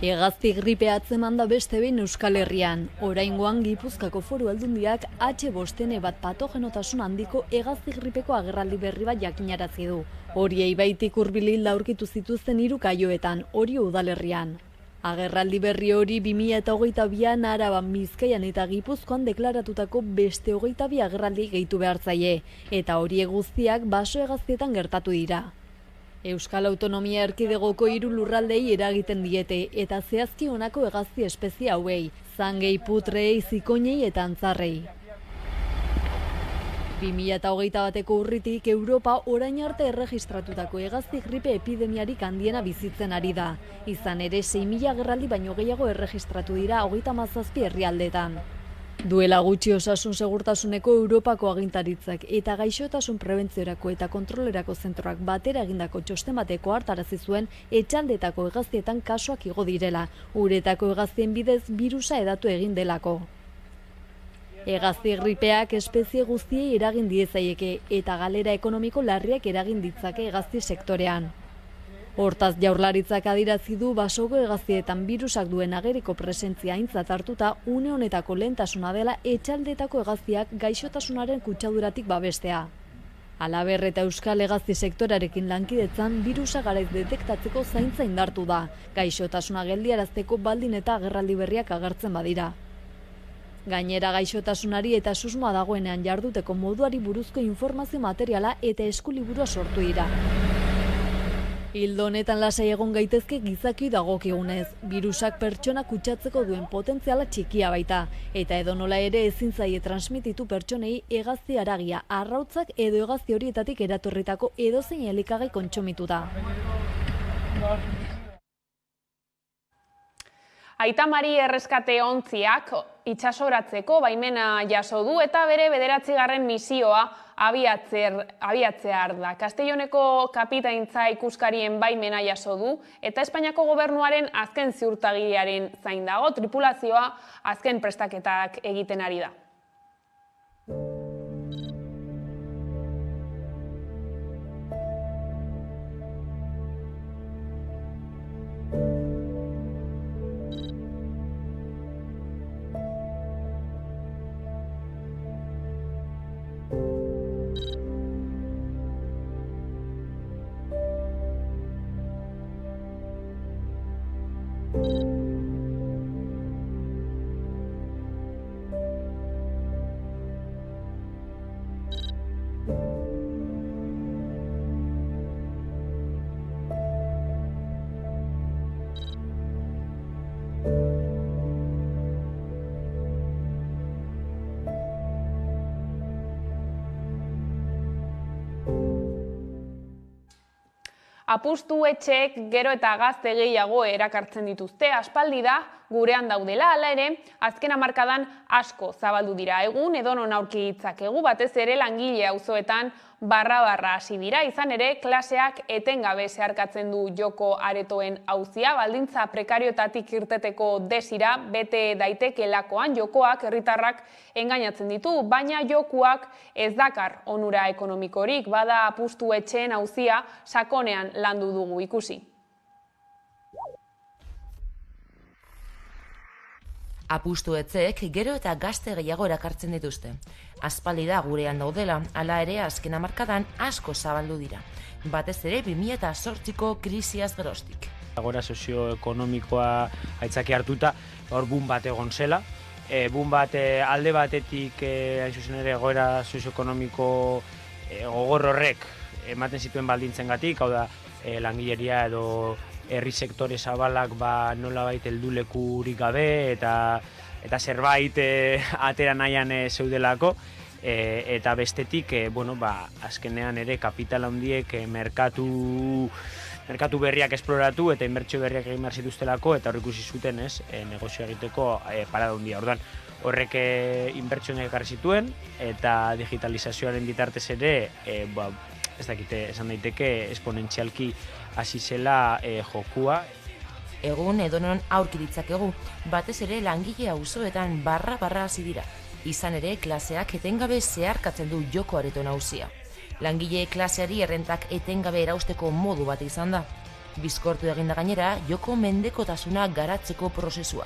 Hegazti gripe atzeman da beste behin Euskal Herrian. Oraingoan Gipuzkoako Foru Aldundiak H5N1 patogenotasun handiko hegazti gripeko agerraldi berri bat jakinarazi du. Horiei baitik hurbil aurkitu zituzten 3 kaioetan, Orio udalerrian. Agerraldi berri hori 2022an Araban, Bizkaian eta Gipuzkoan deklaratutako beste 22 agerraldi gehitu behar zaie, eta horiek guztiak baso hegaztietan gertatu dira. Euskal Autonomia Erkidegoko 3 lurraldei eragiten diete eta zehazki honako hegazti espezie hauei, zangei, putrei, zikoinei eta antzarrei. 2021ko urritik Europa orain arte erregistratutako hegazti gripe epidemiarik handiena bizitzen ari da. Izan ere 6.000 agerraldi baino gehiago erregistratu dira 37 herrialdetan. Duela gutxi Osasun Segurtasuneko Europako agintaritzak eta gaixotasun prebentziorako eta kontrolerako zentroak batera egindako txosten bateko hartarazi zuen etxaldetako hegaztietan kasuak igo direla, uretako hegaztien bidez birusa hedatu egin delako. Hegazti gripeak espezie guztiei eragin diezaieke eta galera ekonomiko larriak eragin ditzake hegazti sektorean. Hortaz Jaurlaritzak adierazi du basoko hegaztietan birusak duen ageriko presentzia aintzat hartuta une honetako lehentasuna dela etxaldetako hegaztiak gaixotasunaren kutsaduratik babestea. Halaber eta Euskal hegazti sektorarekin lankidetzan birusa garaiz detektatzeko zaintza indartu da, gaixotasuna geldiarazteko baldin eta agerraldi berriak agertzen badira. Gainera gaixotasunari eta susmoa dagoenean jarduteko moduari buruzko informazio materiala eta eskuliburua sortu dira. Ildo honetan lasai egon gaitezke gizaki dagokigunez, birusak pertsona kutsatzeko duen potentziala txikia baita, eta edonola ere ezin zaie transmititu pertsonei hegazti haragia, arrautzak edo hegazti horietatik eratorritako edozein elikagai kontsumitu da. Aita Mari erreskate ontziak itsasoratzeko baimena jaso du eta bere 9. misioa abiatzea da. Castelloneko kapitaintza ikuskarien baimena jaso du eta Espainiako gobernuaren azken ziurtagiriaren zain dago, tripulazioa azken prestaketak egiten ari da. Apustu etxeek gero eta gazte gehiago erakartzen dituzte, aspaldi da gurean daudela, hala ere, azken hamarkadan asko zabaldu dira. Egun edonon aurki ditzakegu, batez ere langile auzoetan barra-barra hasi dira, izan ere klaseak etengabe zeharkatzen du joko aretoen auzia, baldintza prekariotatik irteteko desira bete daitekeelakoan jokoak herritarrak engainatzen ditu, baina jokuak ez dakar onura ekonomikorik, bada apustu etxeen auzia sakonean landu dugu ikusi. Apustu etxeek gero eta gazte gehiago erakartzen dituzte. Aspaldi da gurean daudela, hala ere azken hamarkadan asko zabaldu dira. Batez ere 2008ko krisiaz geroztik. Agora sozioekonomikoa aitzaki hartuta, hor boom bat egon zela. Boom bat alde batetik hain zuzen ere egoera sozioekonomiko gogor horrek ematen zituen baldintzengatik, hau da langileria edo herri sektore zabalak nolabait heldulekurik gabe eta eta zerbait atera nahian zeudelako, eta bestetik, azkenean ere kapital handiek merkatu berriak esploratu eta inbertsio berriak egin behar zituztelako, eta hor ikusi zuten negozio egiteko parada handia. Orduan, horrek inbertsioak ekarri zituen, eta digitalizazioaren bitartez ere, ez dakite, esan daiteke, esponentzialki hasi zela jokua. Egun edonon aurki ditzakegu, batez ere langile auzoetan barra hasi dira. Izan ere, klaseak etengabe zeharkatzen du joko areto nagusia. Langile klaseari errentak etengabe erausteko modu bat izan da. Bizkortu eginda gainera, joko mendekotasuna garatzeko prozesua.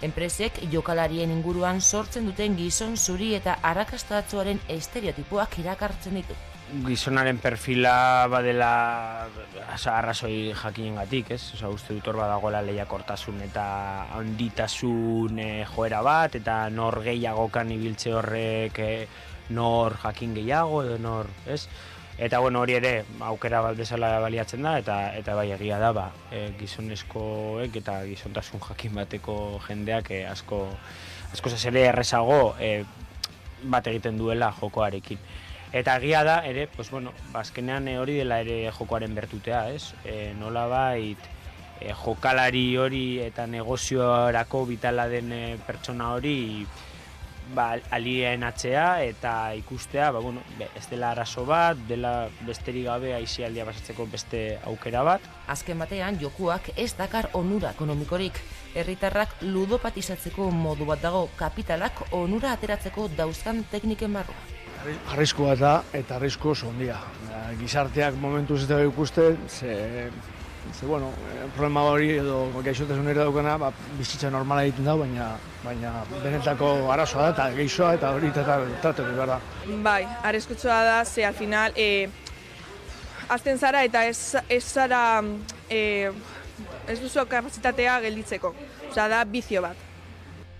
Enpresek jokalarien inguruan sortzen duten gizon zuri eta arrakastatsuaren estereotipoak irakartzen ditu. Gizonaren perfila badela arrazoi jakinengatik, ez? Uste dut hor badagoela lehiakortasun eta handitasun joera bat, eta nor gehiagokan ibiltze horrek nor jakin gehiago edo nor, ez? Eta hori ere aukera bat bezala baliatzen da, eta bai egia da, gizonezkoek eta gizontasun jakin bateko jendeak asko ere errezago bat egiten duela jokoarekin. Eta egia da ere, azkenean hori dela ere jokoaren bertutea, ez? Nolabait jokalari hori eta negoziorako bitala den pertsona hori alienatzea eta ikustea, ez dela arazo bat, dela besterik gabe aisialdia pasatzeko beste aukera bat. Azken batean, jokuak ez dakar onura ekonomikorik. Herritarrak ludopatizatzeko modu bat dago, kapitalak onura ateratzeko dauzkan tekniken barruan. Arriskua da eta arrisku oso handia. Gizarteak momentuz ez dago ikusten, problema hori edo gaixotasunera daukana bizitza normala egiten da, baina benetako arazoa da eta geixoa eta hori tratatu behar da. Bai, arriskutsua da, ze al final azten zara eta ez zara ez duzu kapazitatea gelditzeko. Osea, da bizio bat.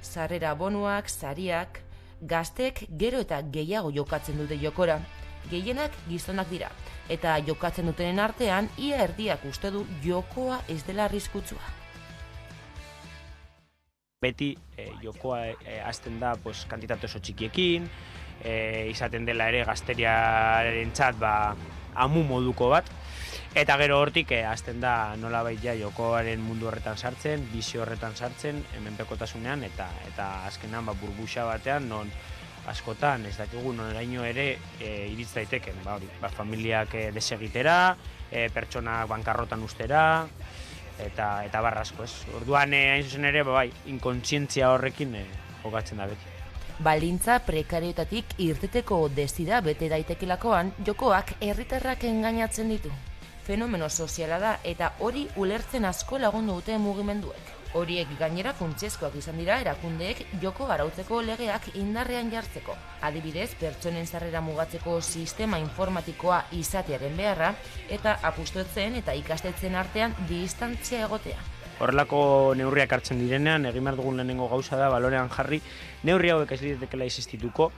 Sarrera bonuak, sariak, gaztek gero eta gehiago jokatzen dute jokora. Gehienak gizonak dira, eta jokatzen dutenen artean ia erdiak uste du jokoa ez dela arriskutsua. Beti jokoa hasten da kantitate oso txikiekin, izaten dela ere gazteriarentzat amu moduko bat, eta gero hortik hasten da nolabait jokoaren mundu horretan sartzen, bizio horretan sartzen, menpekotasunean, eta azkenan burbuxa batean non askotan ez dakigu noraino ere iritz daiteken, familiak desegitera, pertsonak bankarrotan ustera, eta barra asko, ez? Orduan, hain zuzen ere, inkontzientzia horrekin jokatzen da beti. Baldintza prekariotatik irteteko desira bete daitekilakoan, jokoak herritarrak engainatzen ditu. Fenomeno soziala da eta hori ulertzen asko lagundu dute mugimenduek. Horiek gainera funtsezkoak izan dira erakundeek joko arautzeko legeak indarrean jartzeko. Adibidez, pertsonen sarrera mugatzeko sistema informatikoa izatearen beharra eta apustuetzen eta ikastetzen artean distantzia egotea. Horrelako neurriak hartzen direnean, egin behar dugun lehenengo gauza da balorean jarri, neurri hauek ez ditekela existituko,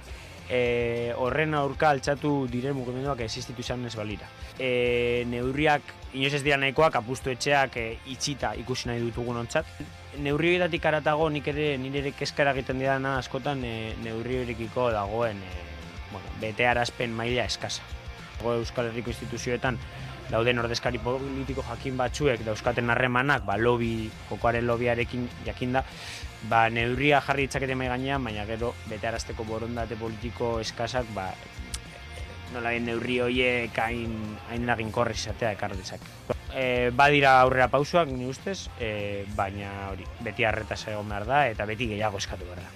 horren aurka altxatu diren mugimenduak existitu izan ez balira. Neurriak inoiz ez dira nahikoak, apustu etxeak itxita ikusi nahi dutugun ontzat. Neurri horietatik aratago nire kezkara egiten didana askotan neurri horikiko dagoen betearazpen maila eskasa. Euskal Herriko instituzioetan dauden ordezkari politiko jakin batzuek dauzkaten harremanak, jokoaren lobiarekin jakinda, neurria jarri ditzakete mahai gainean, baina gero betearazteko borondate politiko eskasak, nolabait neurri horiek hain eraginkorrak izatea ekar dezake. Badira aurrera pausoak, ni ustez, baina hori, beti arretaz egon behar da eta beti gehiago eskatu behar da.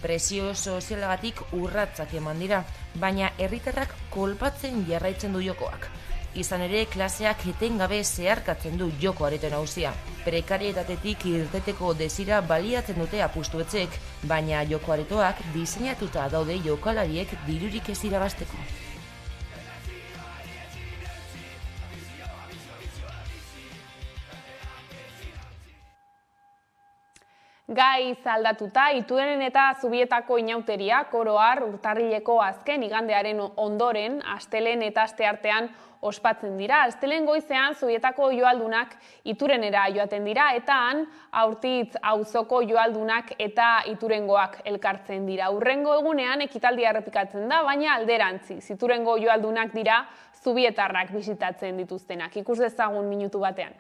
Presio sozialagatik urratsak eman dira, baina herritarrak kolpatzen jarraitzen du jokoak. Izan ere, klaseak etengabe zeharkatzen du joko areto nagusia. Prekarietatetik irteteko desira baliatzen dute apustuetzek, baina joko aretoak diseinatuta daude jokalariek dirurik ez irabazteko. Gai aldatuta, Ituren eta Zubietako inauteriak oro har urtarrileko azken igandearen ondoren, astelehen eta asteartean ospatzen dira. Astelehen goizean Zubietako joaldunak Iturenera joaten dira eta han Aurtitz auzoko joaldunak eta Iturengoak elkartzen dira. Hurrengo egunean ekitaldia errepikatzen da, baina alderantziz. Iturengo joaldunak dira Zubietarrak bisitatzen dituztenak. Ikus dezagun minutu batean.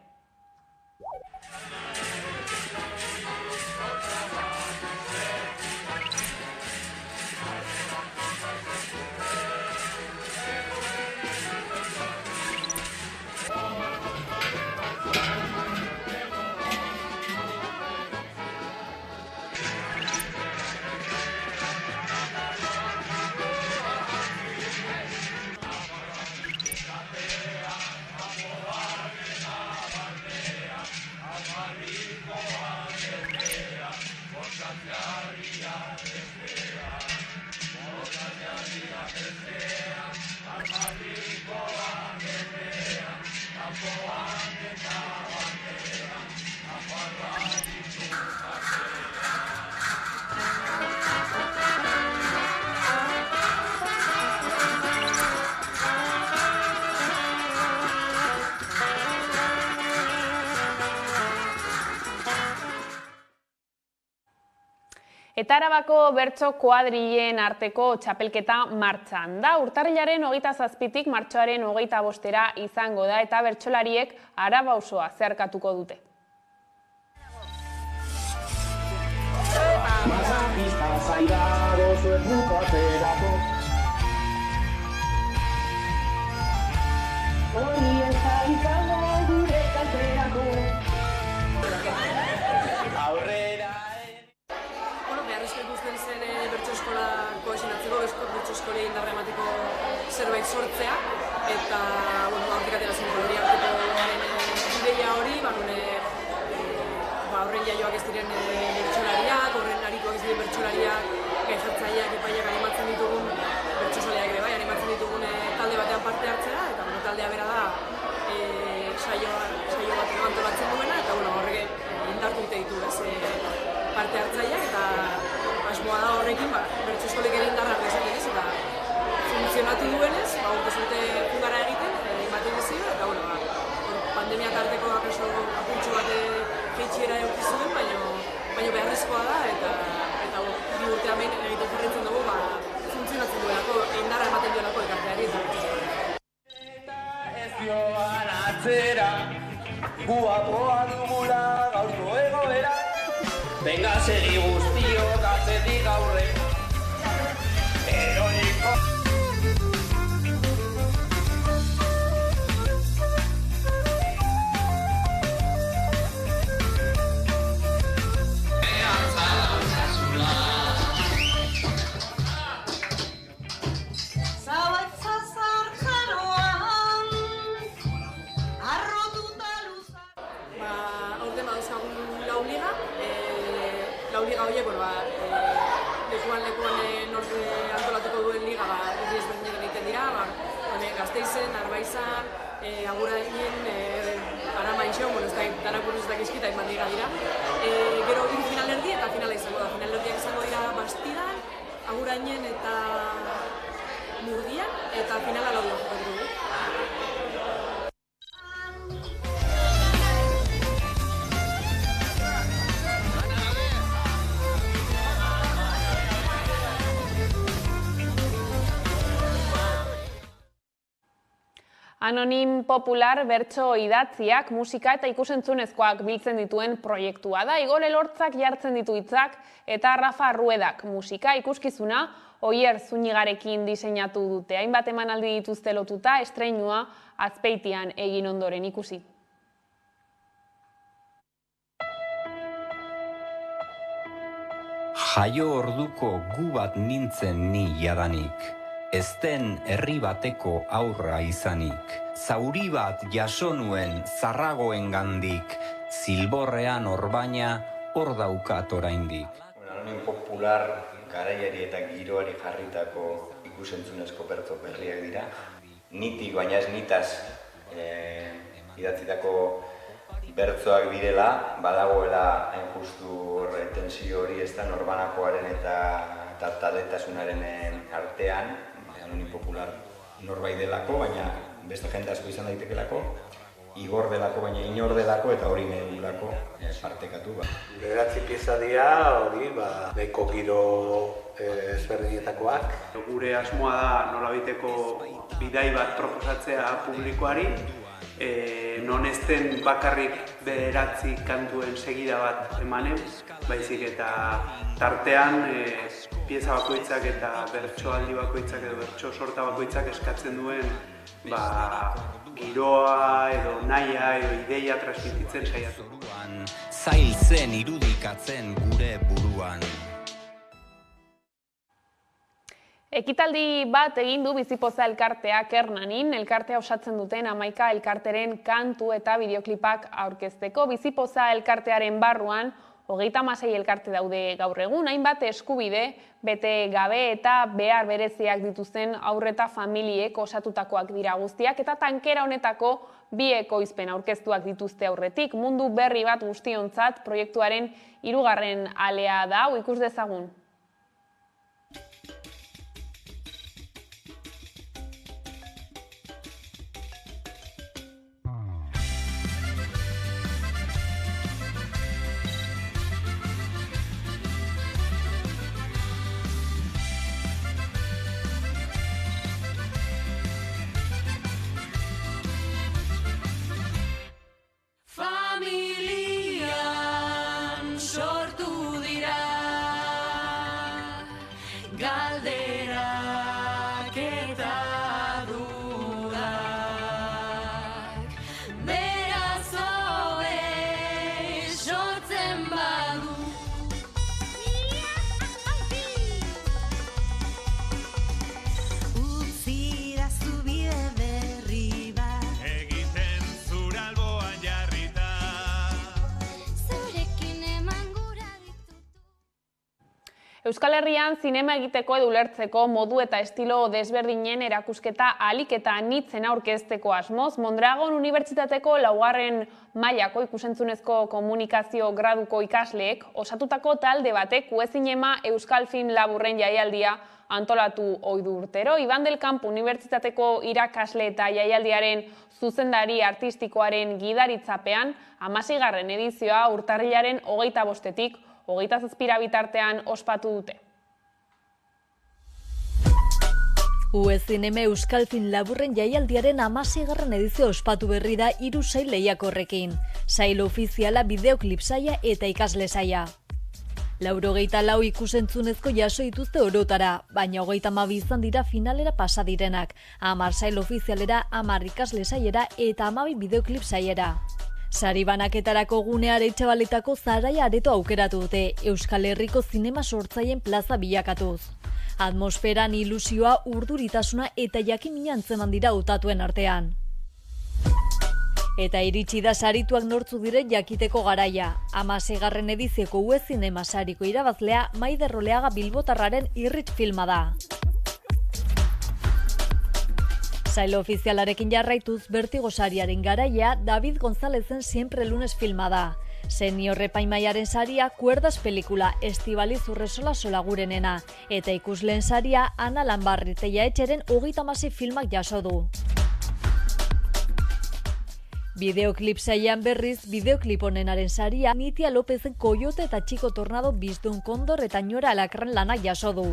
Eta Arabako bertso kuadrilen arteko txapelketa martxan da. Urtarrilaren 27tik martxoaren 25era izango da eta bertsolariek Araba osoa zeharkatuko dute. Zerbait sortzea, eta aurrikatea zen ideia hori, horren jaioak ez diren bertsolariak, horren arituak ez diren bertsolariak, gaizartzaileak, epaileak animatzen ditugun, bertsozaleak ere bai, animatzen ditugun talde batean parte hartzea, eta taldea bera da saio bat antolatzen duena, eta horrek indartu egite ditu parte hartzaileak, eta asmoa da horrekin bertsoskolik ere indarra dezaten ez, eta funtzionatu duenez, urte zute jugara egiten, ematen dizio, eta pandemia tarteko apuntxo bat jeitxiera eukizuen, baina beharrezkoa da, eta bi urte hemen egiten jarritzen dugu, funtzionatzen duelako, indarra ematen duelako elkarteari eta ez joan atzera, guapoa dugula gaurko egoera, venga segi guztiok atzetik aurre, eroiko. Lekuan norte antolatuko duen liga herri ezberdinetan egiten dira, Gasteizen, Arbaizan, Agurainen, Aramaixon, ez da, Darakuruz eta Kizkita eman liga dira. Gero hiru finalerdi eta finala izango da. Finalerdiak izango dira Bastidan, Agurainen eta Murdian, eta finala Laudion jokatu dugu. Anonim Popular bertso idatziak, musika eta ikusentzunezkoak biltzen dituen proiektua da. Igor Elortzak jartzen ditu hitzak eta Rafa Ruedak musika ikuskizuna Oier Zunigarekin diseinatu dute. Hainbat emanaldi dituzte lotuta, estreinua Azpeitian egin ondoren ikusi. Jaio orduko gu bat nintzen ni jadanik. Ezten herri bateko aurra izanik, zauri bat jaso nuen zarragoen gandik, zilborrean orbaina hor daukat oraindik. Anonim Popular garaiari eta giroari jarritako ikusentzunezko bertso berriak dira. Nitik, baina ez nitaz idatzitako bertzoak direla, badagoela hain justu tensio hori ez da norbanakoaren eta taletasunaren artean, anoni popular norbait delako, baina beste jende asko izan daitekelako, igor delako, baina inor delako eta hori nahi dugulako partekatu. Bederatzi pieza dira, hori, nahiko giro ezberdinetakoak. Gure asmoa da nolabiteko bidai bat proposatzea publikoari, non ez den bakarrik bederatzi kantuen segida bat emanen, baizik eta tartean pieza bakoitzak eta bertsoaldi bakoitzak edo bertso sorta bakoitzak eskatzen duen giroa edo nahia edo ideia transmititzen saiatu. Zail zen irudikatzen gure buruan. Ekitaldi bat egin du Bizipoza elkarteak Hernanin, elkartea osatzen duten 11 elkarteren kantu eta bideoklipak aurkezteko. Bizipoza elkartearen barruan 36 elkarte daude gaur egun, hainbat eskubide bete gabe eta behar bereziak dituzten haur eta familiek osatutakoak dira guztiak, eta tankera honetako 2 ekoizpen aurkeztuak dituzte aurretik. Mundu berri bat guztiontzat proiektuaren 3. alea da, hau ikus dezagun. Euskal Herrian zinema egiteko edo ulertzeko modu eta estilo desberdinen erakusketa ahalik eta anitzen aurkezteko asmoz, Mondragon Unibertsitateko 4. mailako ikusentzunezko komunikazio graduko ikasleek osatutako talde batek Uezinema Euskal Film Laburren jaialdia antolatu ohi du urtero. Iban del Campo Unibertsitateko irakasle eta jaialdiaren zuzendari artistikoaren gidaritzapean 16. edizioa urtarrilaren 25-tik 27 bitartean ospatu dute. Uezinema Euskal Film Laburren jaialdiaren 16. edizio ospatu berri da 3 sail lehiakorrekin. Sail ofiziala, bideoklip saila eta ikasle saila. 94 ikusentzunezko jaso dituzte orotara, baina 32 izan dira finalera pasa direnak. 10 sail ofizialera, 10 ikasle sailera eta 12 bideoklip sailera. Sari banaketarako gunea Aretxabaletako Zaraia areto aukeratu dute, Euskal Herriko zinema sortzaileen plaza bilakatuz. Atmosferan ilusioa, urduritasuna eta jakimina antzeman dira hautatuen artean. Eta iritsi da sarituak nortzu diren jakiteko garaia. 16. edizioko Uezinema sariko irabazlea Maider Oleaga bilbotarraren Irrit filma da. Sail ofizialarekin jarraituz Bertigo sariaren garaia David Gonzálezen Siempre Lunes filma da. Senior epaimaiaren saria Cuerdas pelikula Estibaliz Urresola Solagurenena eta ikusleen saria Ana Lambarri Teiaetxeren 36 filmak jaso du. Bideoklip sailean berriz, bideoklip honenaren saria Nitia Lopezen Koyote eta Txiko Tornado Bizdun Kondor eta Ñora Alakran lanak jaso du.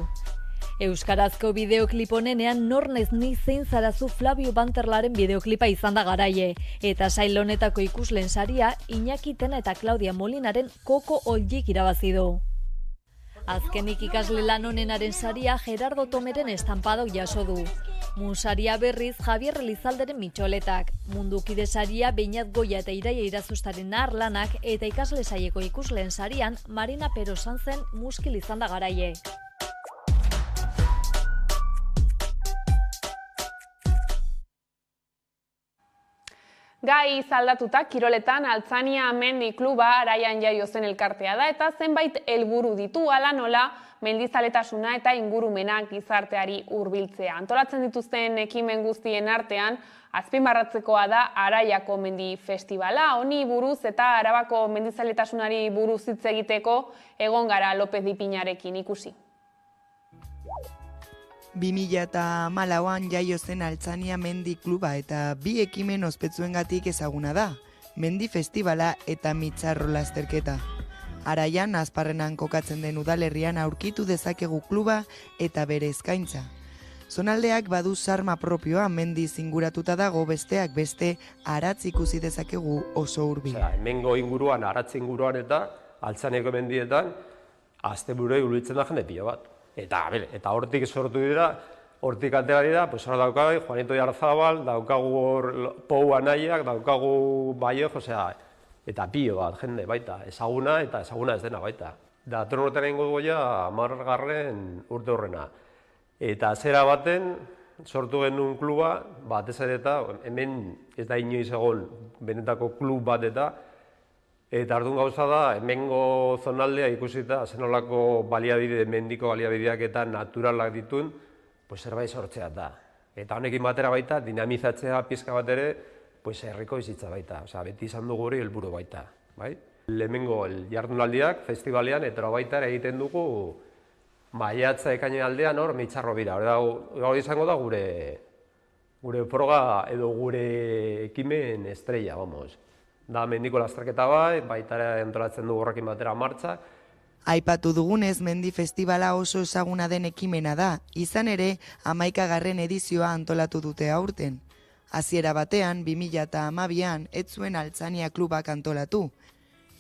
Euskarazko bideoklip honenean Nor naiz ni zein zarazu Flavio Banterlaren bideoklipa izan da garaie, eta sail honetako ikusleen saria Iñaki Tena eta Claudia Molinaren Koko Oljik irabazi du. Azkenik ikasle lan honenaren saria Gerardo Tomeren Estampadok jaso du. Munsaria berriz Javier Elizalderen Mitxoletak, Mundukide saria Beñat Goia eta Iraia Irazustaren Arlanak eta ikasle saieko ikusleen sarian Marina Pero Sanzen Muskil izan da garaie. Gai zaldatuta, kiroletan Altzania Mendi Kluba Araian jaio zen elkartea da eta zenbait helburu ditu, hala nola mendizaletasuna eta ingurumenak gizarteari hurbiltzea. Antolatzen dituzten ekimen guztien artean, azpimarratzekoa da Araiako Mendi Festivala. Honi buruz eta Arabako mendizaletasunari buruz hitz egiteko egon gara López Dipinarekin ikusi. 2014an jaio zen Altzania Mendi Kluba eta bi ekimen ospetsuengatik ezaguna da, Mendi Festivala eta Mitzarro lasterketa. Araian, Azparrenan kokatzen den udalerrian aurkitu dezakegu kluba eta bere eskaintza. Zonaldeak badu sarma propioa, mendiz inguratuta dago, besteak beste aratz ikusi dezakegu oso hurbil. Hemengo inguruan, aratz inguruan eta Altzaniako mendietan asteburua iruditzen da jende pila bat. Eta hortik sortu dira, hortik atera dira, hor daukagu Juanito Jarzabal, daukagu hor Pou Anaiak, daukagu Baioz, eta pilo bat jende baita, ezaguna eta ezaguna ez dena baita. Datorren urtean egingo dugu ja 10. urte horrena. Eta zera baten sortu genuen kluba, batez ere eta hemen ez da inoiz egon benetako klub bat eta orduan gauza da, hemengo zonaldea ikusita zenolako baliabide, mendiko baliabideak eta naturalak dituen, zerbait sortzea da. Eta honekin batera baita, dinamizatzea pizka bat ere, herriko bizitza baita. Beti izan dugu hori helburu baita. Lehenengo jardunaldiak, festivalean, eta baita ere egiten dugu maiatza ekainen aldean hor Mitzarro bira. Hori izango da gure proga edo gure ekimen estrella, Da mendiko lasterketa baita ere antolatzen dugu horrekin batera martxa. Aipatu dugunez, Mendi Festivala oso ezaguna den ekimena da, izan ere 11. edizioa antolatu dute aurten. Hasiera batean, 2012an, ez zuen Altzania klubak antolatu.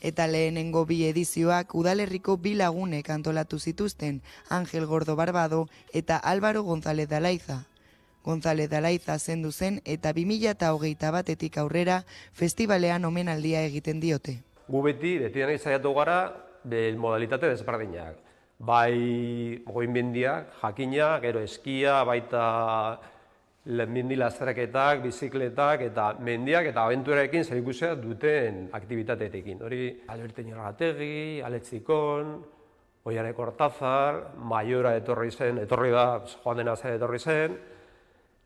Eta lehenengo bi edizioak udalerriko bi lagunek antolatu zituzten, Ángel Gordo Barbado eta Álvaro González Dalaiza. González Dalaiza zendu zen eta 2021etik aurrera festivalean omenaldia egiten diote. Gu beti denei saiatu gara modalitate desberdinak. Bai goinmendiak, jakina, gero eskia, baita mendi lasterketak, bizikletak eta mendiak eta abenturarekin zerikusia duten aktibitateekin. Hori Albertin Irrategi, Aletzikon, Oiane Kortazar, Maiora etorri da, Juan de Nazar etorri zen,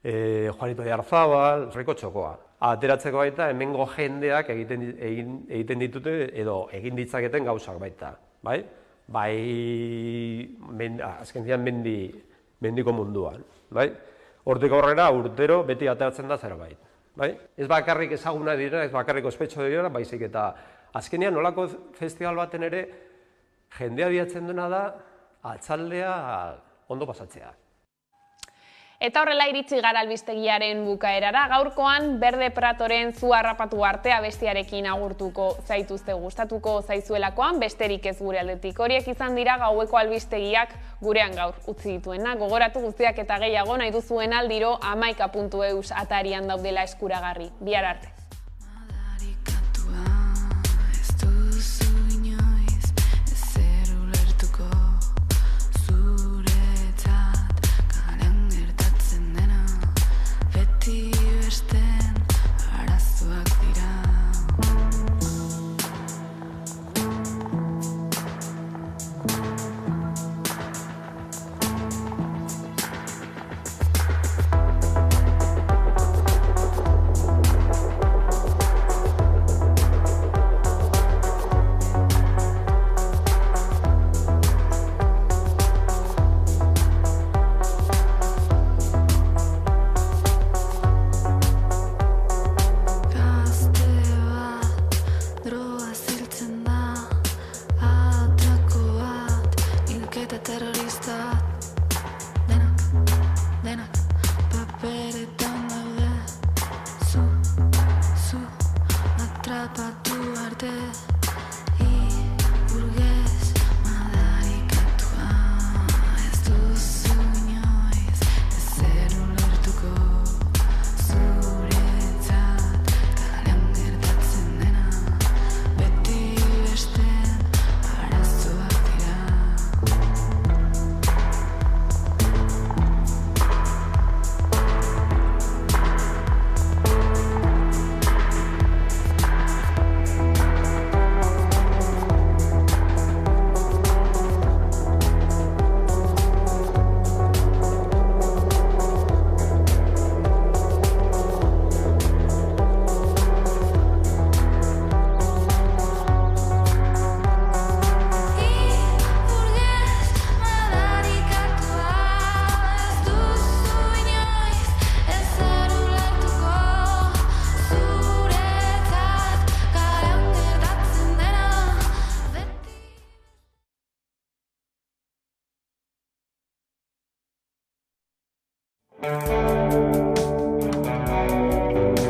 Juanito Jarzabal, Riko Txokoa. Ateratzeko baita hemengo jendeak egiten ditute edo egin ditzaketen gauzak baita. Azken zian mendiko munduan. Hortik aurrera urtero beti ateratzen da zerbait. Ez bakarrik ezaguna dira, ez bakarrik ospetxo dira, baizik eta azkenean nolako festival baten ere jendea bilatzen duena da atzaldea ondo pasatzea. Eta horrela iritsi gara albistegiaren bukaerara, gaurkoan Berde Pratoren Zu harrapatu artea bestiarekin agurtuko zaituzte, gustatuko zaizuelakoan, besterik ez gure aldetik. Horiek izan dira gaueko albistegiak gurean gaur utzi dituena. Gogoratu guztiak eta gehiago nahi duzuen aldiro 11.eus atarian daudela eskuragarri. Bihar arte.